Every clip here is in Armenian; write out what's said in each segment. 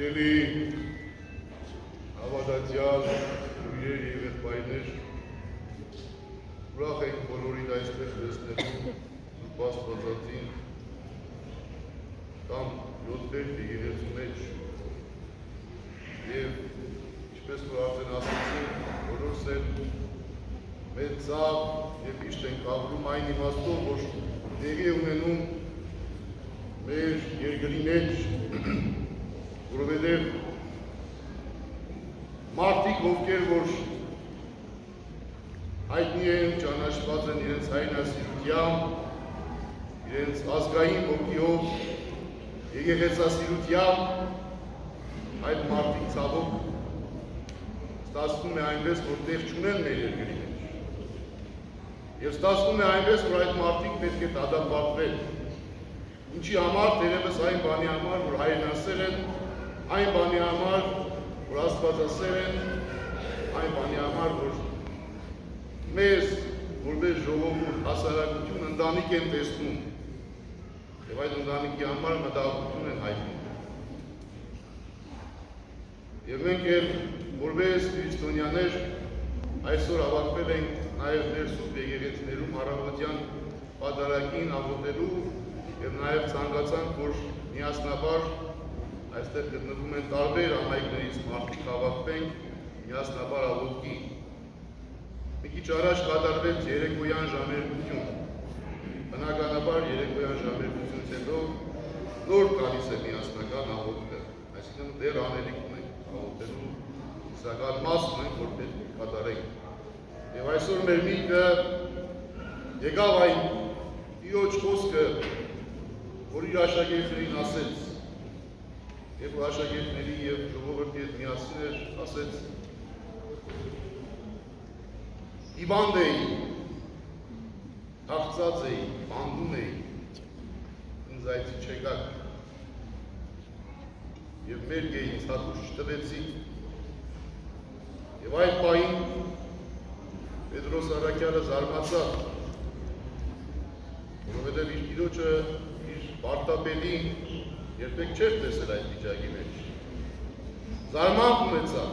Սիրելի հավատացյալ հյուրեր և եղբայրներ, ուրախ ենք բոլորին այստեղ տեսնելու Սուրբ Աստվածածին կամ յոթվերթի երեզու մեջ և ինչպես որ արդեն ասացին, բոլորս էլ մեծ ցավ և միշտ ենք ապրում այն իմաստով, որ տեղի է ունենում մեր երկրի մեջ, որովհետև մարդիկ, ովքեր որ հայտնի են, ճանաչված են իրենց հայրենասիրությամբ, իրենց ազգային ոգիով, եկեղեցասիրությամբ, այդ մարդիկ ցավոք ստացվում է այնպես, որ տեղ չունեն մեր երկրի մեջ։ Եվ ստացվում է այնպես, որ այդ մարդիկ պետք է դատապարտվել։ Ինչի համար, թերևս այն բանի համար, որ հայրենասեր են, այն բանի համար, որ աստվածասեր են, այն բանի համար, որ մեզ, որպես ժողովուրդ, հասարակություն, ընտանիք են տեսնում և այդ ընտանիքի համար մտահոգություն են հայտնում։ Եվ մենք էլ, որպես քրիստոնյաներ, այսօր հավաքվել ենք նաև մեր սուրբ եկեղեցիներում առավոտյան պատարագին աղոթելու և նաև ցանկացանք, որ միասնաբար այստեղ գտնվում են տարբեր համայնքներից մարդիկ հավաքվենք միասնաբար աղոթքի։ Մի քիչ առաջ կատարվեց երեկոյան ժամերգություն։ Բնականաբար երեկոյան ժամերգությունից հետո նոր գալիս է միասնական աղոթքը, այսինքն դեռ անելիք ունենք աղոթելու իսկական մասն ենք, որ պետք է կատարենք։ Եվ այսօր մեր միտքը եկավ այն Տիրոջ խոսքը, որ իր աշակերտներին ասեց, և աշակերտների և ժողովրդի հետ միասին էր, ասեց. Հիվանդ էի, թախծած էի, բանտում էի, ինձ այցի չեկաք, և մերկ էի, ինձ հատուց չտվեցիք, և այդ պահին Պետրոս առաքյալը զարմացավ, որովհետև իր Տիրոջը, իր պարտապետին երբեք չէր տեսել այդ վիճակի մեջ։ Զարմանք ունեցավ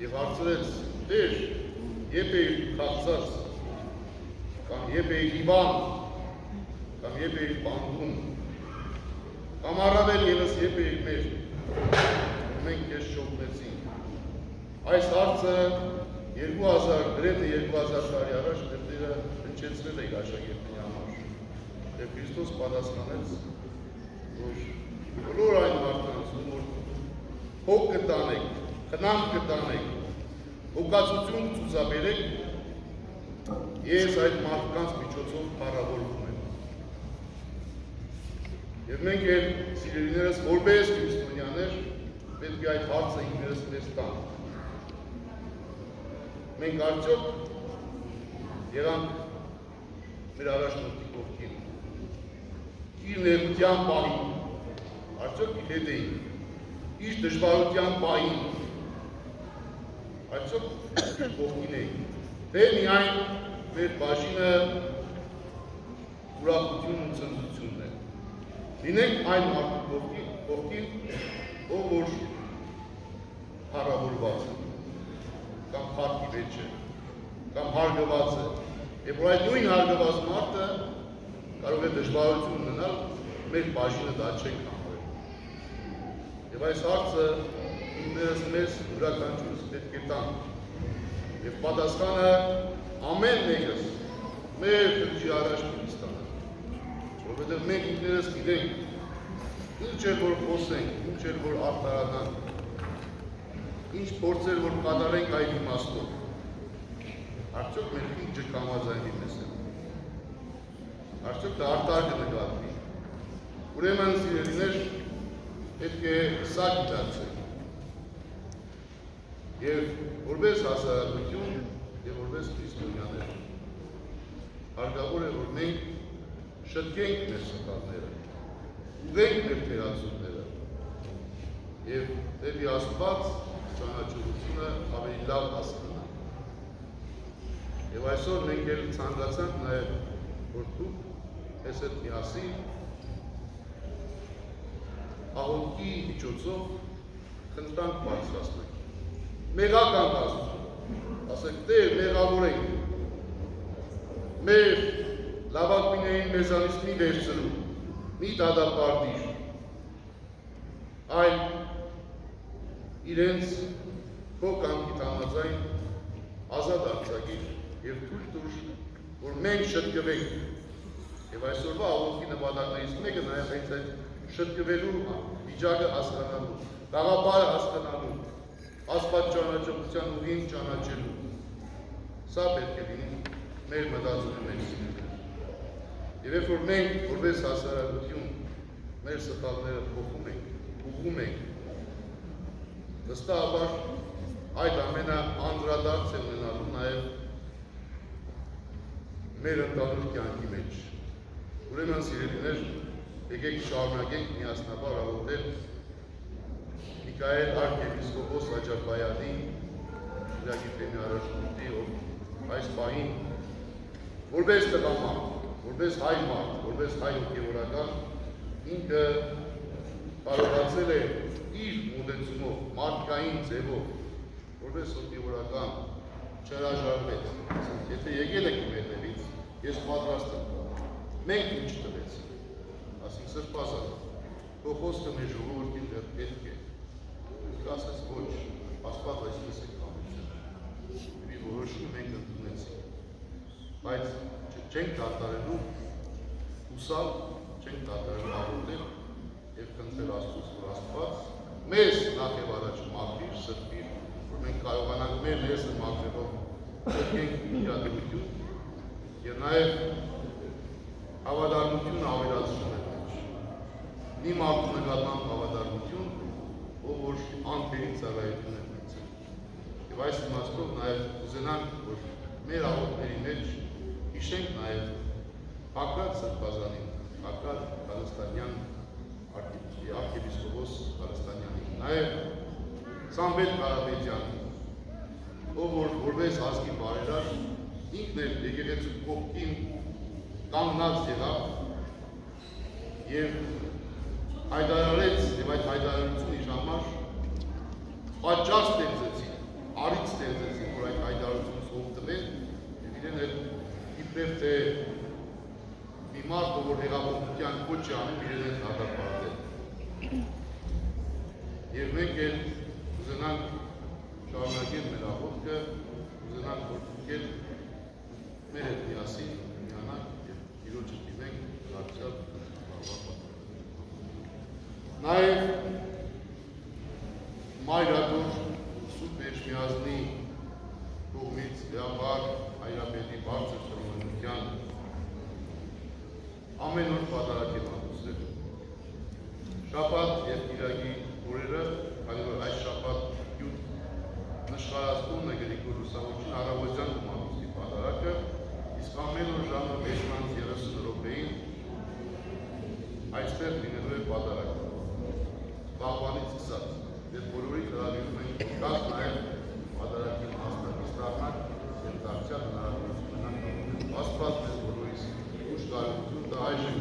և հարցրեց. Տեր, երբ էիր թախծած, կամ երբ էիր հիվանդ, կամ երբ էիր բանտում, կամ առավել ևս երբ էիր մերկ, մենք քեզ շօգնեցինք։ Այս հարցը 2000, գրեթե 2000 տարի առաջ մեր Տերը հնչեցրել է իր աշակերտների համար։ Եվ Քրիստոս պատասխանեց, որ բոլոր այն մարդկանց, որ հոգ կտանեք, խնամ կտանեք, հոգացություն ցուցաբերեք, ես այդ մարդկանց միջոցով փառավորվում եմ։ Եվ մենք էլ, սիրելիներս, որպես քրիստոնյաներ, պետք է այդ հարցը ինքներս մեզ տանք։ Մենք արդյոք եղանք մեր առաջնորդի կողքին, իր ներմության պահին, արդյոք իր հետ էինք, իր դժվարության պահին, արդյոք իր կողքին էինք, թե միայն մեր բաժինը ուրախությունն ու ցնծությունն է։ Լինենք այն մարդու կողքին, ով որ փառավորված է, կամ փառքի մեջ է, կամ հարգված է, և որ այդ նույն հարգված մարդը կարող է դժվարություն ունենալ, մեր բաժինը դա չենք համարել։ Եվ այս հարցը ինքներս մեզ յուրաքանչյուրս պետք է տանք և պատասխանը ամեն մեկս մեր խնդրի առաջ պետք է ստանանք, որովհետև մենք ինքներս գիտենք ինչ էր որ խոսենք, ինչ էր որ արտարանանք, ինչ փորձեր որ կատարենք այդ իմաստով, արդյոք մեր քիչը կամազայնի մեզ է, արդյոք դա արտար կնկատվի։ Ուրեմն սիրելիներ, պետք է սա գիտակցենք և որպես հասարակություն և որպես քրիստոնյաներ հարկավոր է, որ մենք շտկենք մեր սխալները, ուղղենք մեր թերացումները և դեպի Աստված ճանաչողությունը ավելի լավ հասկանանք։ Եվ այսօր մենք էլ ցանկացանք նաև, որ դուք ես հետ միասին աղոթքի միջոցով խնդրանք բարձրացնենք։ Մեղական Աստծուն, ասենք Տեր, մեղավորենք, մեր լավագույններին մեզանից մի վերցրու, մի դատապարտիր, այլ իրենց քո կամքիդ համաձայն ազատ արձակիր եւ թույլ տուր, որ մենք շտկվենք։ Եվ այսօրվա աղոթքի նպատակներից մեկը նաեւ հենց այդ շտկվելու վիճակը հասկանալու, գաղափարը հասկանալու, Աստված ճանաչողության ուղին ճանաչելու։ Սա պետք է լինի մեր մտածումի մեջ։ Եվ երբ որ մենք որպես հասարակություն մեր սխալները փոխում ենք, ուղղում ենք, վստահաբար այդ ամենը անդրադարձ է ունենալու նաև մեր ընդհանուր կյանքի մեջ։ Ուրեմն սիրելիներ, եկեք շարունակենք միասնաբար աղոթել Միքայել արքեպիսկոպոս Աջապայանի Իրագիտեմի առաջնորդի այս պահին որպես տղամարդ, որպես հայ մարդ, որպես հայ հոգևորական ինքը կարողացել է իր մոտեցումով, մարդկային ձևով, որպես հոգևորական չհրաժարվեց։ Եթե եկել եք մերներից, ես պատրաստ եմ։ Մենք ինչ տվեց։ Ասենք սրբազան, քո խոսքը մեր ժողովրդին դեռ պետք է։ Ասես ոչ, Աստված այսպես է կամեցել։ Մի որոշում մենք ընդունեցինք։ Բայց չենք դադարելու հուսալ, չենք դադարելու աղոթել եւ խնդրել Աստծուց, որ Աստված մեզ նախ եւ առաջ մաքրիր, սրբիր, որ մենք կարողանանք մեր ներսը մաքրելով փոխենք իրադրություն եւ նաեւ հավատարմությունը ավելացնում ենք մեջ։ Մի մարդու նկատմամբ հավատարմություն, ով որ անթերի ծառայություն է ունեցել։ Եվ այս իմաստով նաեւ ուզենանք, որ մեր աղոթքների մեջ հիշենք նաեւ Հակրատ Սրբազանին, Հակրատ Կարստանյան արքեպիսկոպոս Կարստանյանին, նաեւ Սամվել Կարապետյանին, ով որ որպես ազգի բարերար ինքն էլ եկեղեցու կողքին կանգնած եղավ եւ հայտարարեց եւ այդ հայտարարությունը իր համար պատճառ ստեղծեցին, առիթ ստեղծեցին, որ այդ հայտարարությունը սով տվեն եւ իրեն էլ իբրև թե մի մարդ, որ հեղափոխության կոչ է անում, իրեն էլ դատապարտել։ Եվ մենք էլ ուզենանք շարունակել մեր աղոթքը, ուզենանք որ դուք մեր հետ միասին միանանք եւ Տիրոջը դիմենք դարձյալ Նաև մայրատուր Սուրբ Էջմիածնի կողմից դեպար հայրապետի բարձր շնորհավորության ամեն օր պատարակ եմ անդուսել։ Շաբաթ եւ կիրակի օրերը, քանի որ այս շաբաթ յուտ նշխարացնում է Գրիգոր Լուսավորչին առավոտյան կմանդուսի պատարակը, իսկ ամեն օր ժամը 6:30 րոպեին այստեղ լինելու է պատարակը։ Բաղբանից սկսած, եւ բոլորի հրավիրում ենք կաս նաեւ պատարակին մասնակից դառնալ եւ դարձյալ հնարավորություն ունենալ Աստված մեզ բոլորիս ուշ կարողություն տա այժմ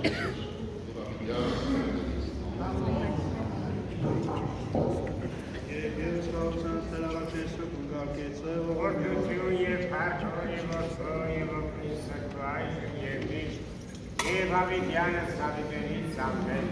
Որդություն եւ հարցոր եւ որդոր եւ օգնիսակվայր եւ միշտ եւ ավիտյանս ավիտերից ամեն